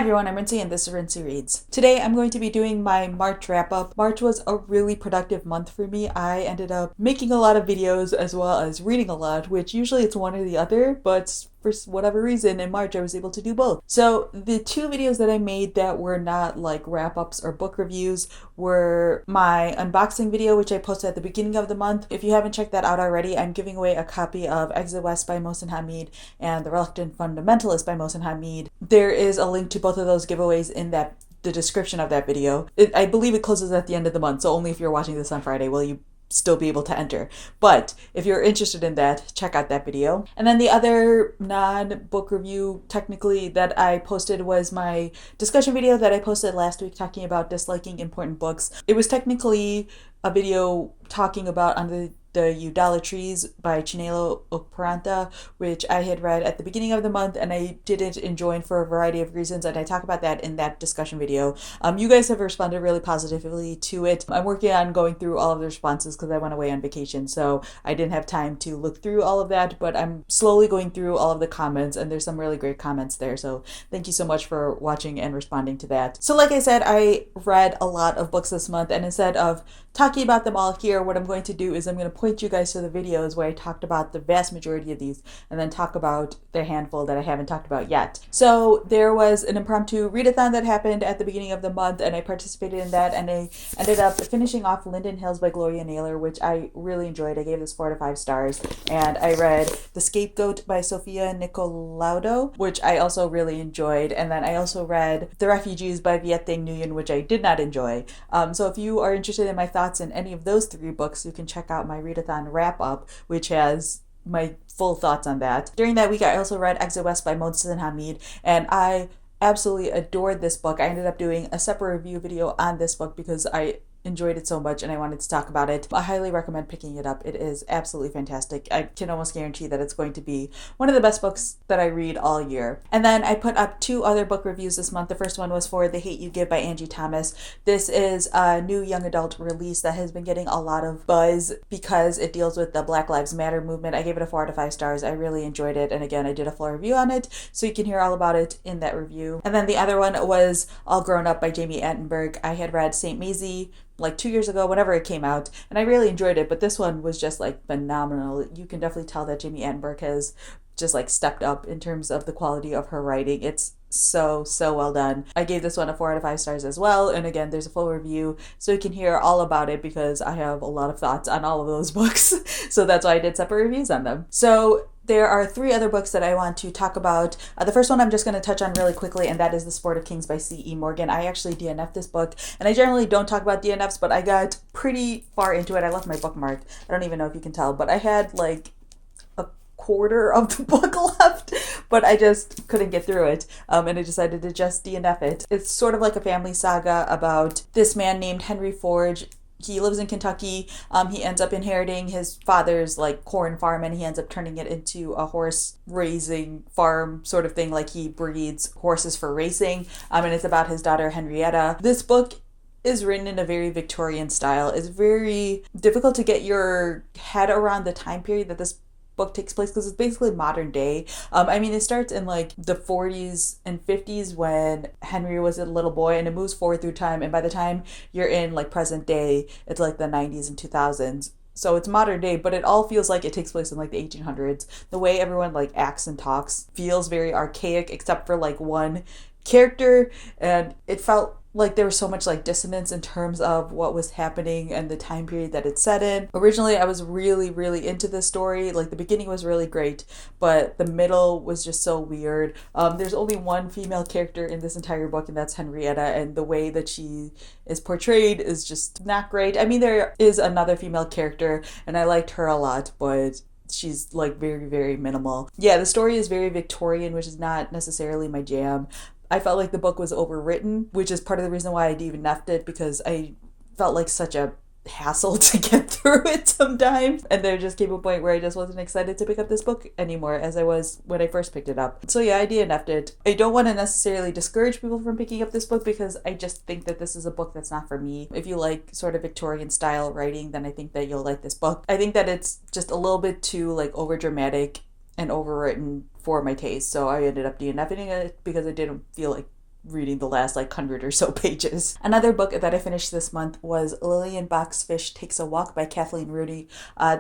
everyone, I'm Rincey and this is Rincey Reads. Today I'm going to be doing my March wrap-up. March was a really productive month for me. I ended up making a lot of videos as well as reading a lot, which usually it's one or the other, but for whatever reason in March I was able to do both. So the two videos that I made that were not like wrap-ups or book reviews were my unboxing video, which I posted at the beginning of the month. If you haven't checked that out already, I'm giving away a copy of Exit West by Mohsin Hamid and The Reluctant Fundamentalist by Mohsin Hamid. There is a link to both of those giveaways in the description of that video. I believe it closes at the end of the month, so only if you're watching this on Friday will you still be able to enter. But if you're interested in that, check out that video. And then the other non-book review technically that I posted was my discussion video that I posted last week talking about disliking important books. It was technically a video talking about Under the Eudalatries by Chinelo Okparanta, which I had read at the beginning of the month and I didn't enjoy for a variety of reasons, and I talk about that in that discussion video. You guys have responded really positively to it. I'm working on going through all of the responses because I went away on vacation, so I didn't have time to look through all of that, but I'm slowly going through all of the comments and there's some really great comments there, so thank you so much for watching and responding to that. So like I said, I read a lot of books this month, and instead of talking about them all here, what I'm going to do is I'm going to point you guys to the videos where I talked about the vast majority of these and then talk about the handful that I haven't talked about yet. So there was an impromptu readathon that happened at the beginning of the month and I participated in that, and I ended up finishing off Linden Hills by Gloria Naylor, which I really enjoyed. I gave this 4 to 5 stars, and I read The Scapegoat by Sofia Nicolaudo, which I also really enjoyed, and then I also read The Refugees by Viet Thanh Nguyen, which I did not enjoy. So if you are interested in my thoughts in any of those 3 books, you can check out my readathon wrap-up, which has my full thoughts on that. During that week, I also read Exit West by Mohsin Hamid, and I absolutely adored this book. I ended up doing a separate review video on this book because I enjoyed it so much and I wanted to talk about it. I highly recommend picking it up. It is absolutely fantastic. I can almost guarantee that it's going to be one of the best books that I read all year. And then I put up 2 other book reviews this month. The first one was for The Hate You Give by Angie Thomas. This is a new young adult release that has been getting a lot of buzz because it deals with the Black Lives Matter movement. I gave it a 4 to 5 stars. I really enjoyed it. And again, I did a full review on it, so you can hear all about it in that review. And then the other one was All Grown Up by Jamie Attenberg. I had read St. Maisie like 2 years ago, whenever it came out, and I really enjoyed it, but this one was just like phenomenal. You can definitely tell that Jamie Attenberg has just like stepped up in terms of the quality of her writing. It's so well done. I gave this one a 4 out of 5 stars as well, and again, there's a full review so you can hear all about it because I have a lot of thoughts on all of those books, so that's why I did separate reviews on them. So there are 3 other books that I want to talk about. The first one I'm just going to touch on really quickly, and that is The Sport of Kings by C.E. Morgan. I actually DNF'd this book, and I generally don't talk about DNFs, but I got pretty far into it. I left my bookmark. I don't even know if you can tell, but I had like a quarter of the book left, but I just couldn't get through it, and I decided to just DNF it. It's sort of like a family saga about this man named Henry Forge. He lives in Kentucky. He ends up inheriting his father's like corn farm, and he ends up turning it into a horse raising farm sort of thing. Like he breeds horses for racing, and it's about his daughter Henrietta. This book is written in a very Victorian style. It's very difficult to get your head around the time period that this book takes place because it's basically modern day. It starts in like the 40s and 50s when Henry was a little boy, and it moves forward through time, and by the time you're in like present day, it's like the 90s and 2000s. So it's modern day, but it all feels like it takes place in like the 1800s. The way everyone like acts and talks feels very archaic except for like one character, and it felt like there was so much like dissonance in terms of what was happening and the time period that it's set in. Originally, I was really into this story. Like the beginning was really great, but the middle was just so weird. There's only one female character in this entire book, and that's Henrietta, and the way that she is portrayed is just not great. There is another female character, and I liked her a lot, but she's like very minimal. Yeah, the story is very Victorian, which is not necessarily my jam. I felt like the book was overwritten, which is part of the reason why I DNF'd it, because I felt like such a hassle to get through it sometimes, and there just came a point where I just wasn't excited to pick up this book anymore as I was when I first picked it up. So yeah, I DNF'd it. I don't want to necessarily discourage people from picking up this book because I just think that this is a book that's not for me. If you like sort of Victorian style writing, then I think that you'll like this book. I think that it's just a little bit too like over dramatic and overwritten for my taste, so I ended up DNFing it because I didn't feel like reading the last like 100 or so pages. Another book that I finished this month was Lillian Fish Takes a Walk by Kathleen Rudy.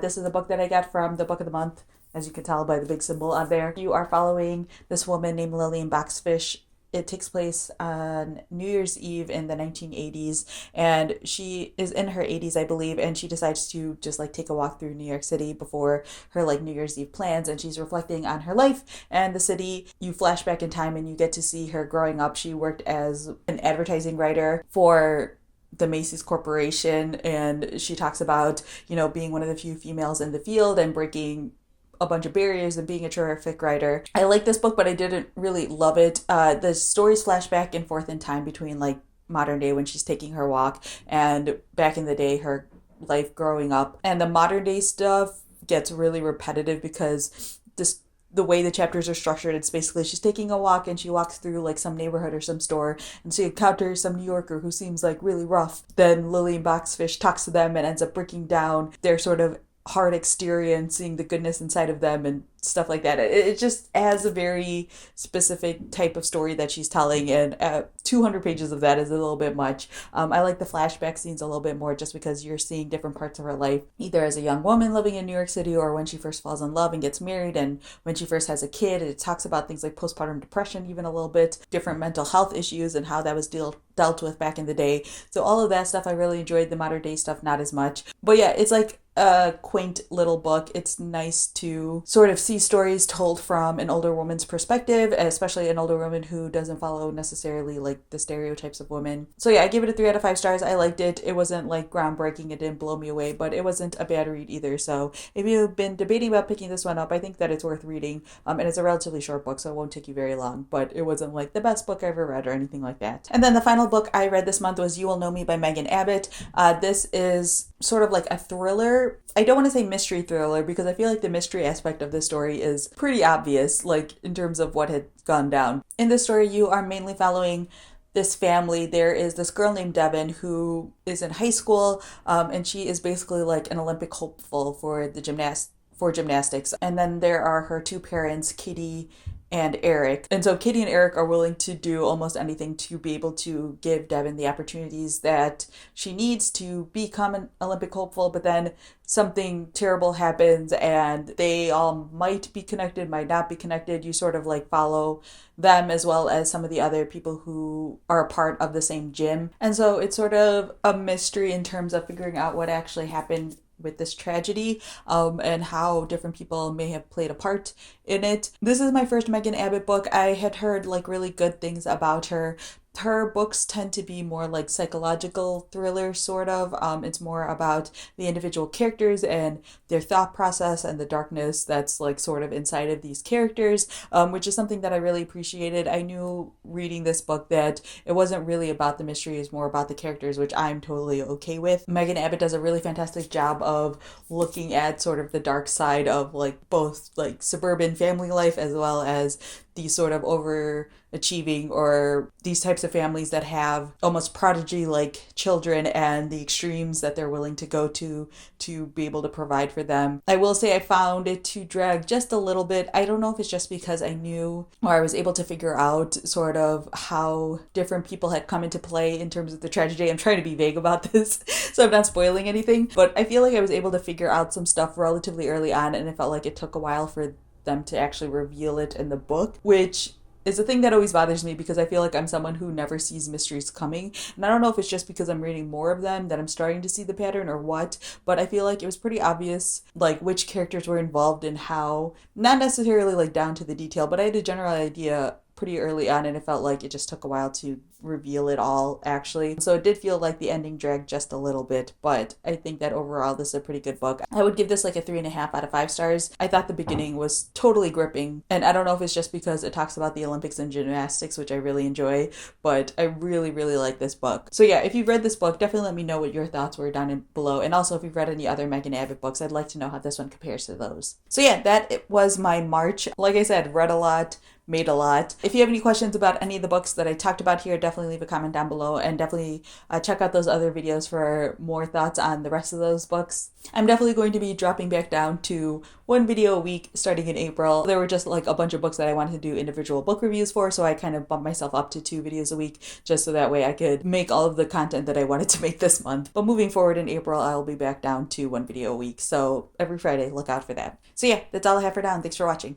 This is a book that I got from the book of the month, as you can tell by the big symbol on there. You are following this woman named Lillian Fish. It takes place on New Year's Eve in the 1980s, and she is in her 80s, I believe, and she decides to just like take a walk through New York City before her like New Year's Eve plans, and she's reflecting on her life and the city. You flash back in time and you get to see her growing up. She worked as an advertising writer for the Macy's Corporation, and she talks about, you know, being one of the few females in the field and breaking a bunch of barriers and being a terrific writer. I like this book, but I didn't really love it. The stories flash back and forth in time between like modern day when she's taking her walk and back in the day, her life growing up. And the modern day stuff gets really repetitive because the way the chapters are structured, it's basically she's taking a walk and she walks through like some neighborhood or some store and she encounters some New Yorker who seems like really rough. Then Lillian Fish talks to them and ends up breaking down their sort of hard exterior and seeing the goodness inside of them and stuff like that. It just has a very specific type of story that she's telling, and 200 pages of that is a little bit much. I like the flashback scenes a little bit more just because you're seeing different parts of her life, either as a young woman living in New York City or when she first falls in love and gets married and when she first has a kid. It talks about things like postpartum depression even a little bit, different mental health issues and how that was dealt with back in the day. So all of that stuff I really enjoyed. The modern day stuff not as much. But yeah, it's like a quaint little book. It's nice to sort of see stories told from an older woman's perspective, especially an older woman who doesn't follow necessarily like the stereotypes of women. So yeah, I give it a 3 out of 5 stars. I liked it. It wasn't like groundbreaking. It didn't blow me away, but it wasn't a bad read either. So if you've been debating about picking this one up, I think that it's worth reading. And it's a relatively short book, so it won't take you very long, but it wasn't like the best book I ever read or anything like that. And then the final book I read this month was You Will Know Me by Megan Abbott. This is sort of like a thriller. I don't want to say mystery thriller because I feel like the mystery aspect of this story is pretty obvious, like in terms of what had gone down. In this story, you are mainly following this family. There is this girl named Devin who is in high school, and she is basically like an Olympic hopeful for gymnastics. And then there are her 2 parents, Katie and Eric. And so Katie and Eric are willing to do almost anything to be able to give Devin the opportunities that she needs to become an Olympic hopeful, but then something terrible happens and they all might be connected, might not be connected. You sort of like follow them as well as some of the other people who are a part of the same gym. And so it's sort of a mystery in terms of figuring out what actually happened with this tragedy, and how different people may have played a part in it. This is my first Megan Abbott book. I had heard like really good things about her. Her books tend to be more like psychological thrillers, sort of. It's more about the individual characters and their thought process and the darkness that's like sort of inside of these characters, which is something that I really appreciated. I knew reading this book that it wasn't really about the mystery, it's more about the characters, which I'm totally okay with. Megan Abbott does a really fantastic job of looking at sort of the dark side of like both like suburban family life as well as these sort of overachieving or these types of families that have almost prodigy like children and the extremes that they're willing to go to be able to provide for them. I will say I found it to drag just a little bit. I don't know if it's just because I knew or I was able to figure out sort of how different people had come into play in terms of the tragedy. I'm trying to be vague about this so I'm not spoiling anything, but I feel like I was able to figure out some stuff relatively early on, and it felt like it took a while for them to actually reveal it in the book, which is a thing that always bothers me because I feel like I'm someone who never sees mysteries coming. And I don't know if it's just because I'm reading more of them that I'm starting to see the pattern or what, but I feel like it was pretty obvious like which characters were involved and how, not necessarily like down to the detail, but I had a general idea pretty early on, and it felt like it just took a while to reveal it all actually. So it did feel like the ending dragged just a little bit, but I think that overall this is a pretty good book. I would give this like a 3.5 out of 5 stars. I thought the beginning was totally gripping, and I don't know if it's just because it talks about the Olympics and gymnastics, which I really enjoy, but I really like this book. So yeah, if you've read this book, definitely let me know what your thoughts were down below, and also if you've read any other Megan Abbott books, I'd like to know how this one compares to those. So yeah, that was my March. Like I said, read a lot, made a lot. If you have any questions about any of the books that I talked about here, definitely leave a comment down below, and definitely check out those other videos for more thoughts on the rest of those books. I'm definitely going to be dropping back down to one video a week starting in April. There were just like a bunch of books that I wanted to do individual book reviews for, so I kind of bumped myself up to 2 videos a week just so that way I could make all of the content that I wanted to make this month. But moving forward in April, I'll be back down to 1 video a week. So every Friday, look out for that. So yeah, that's all I have for now, and thanks for watching.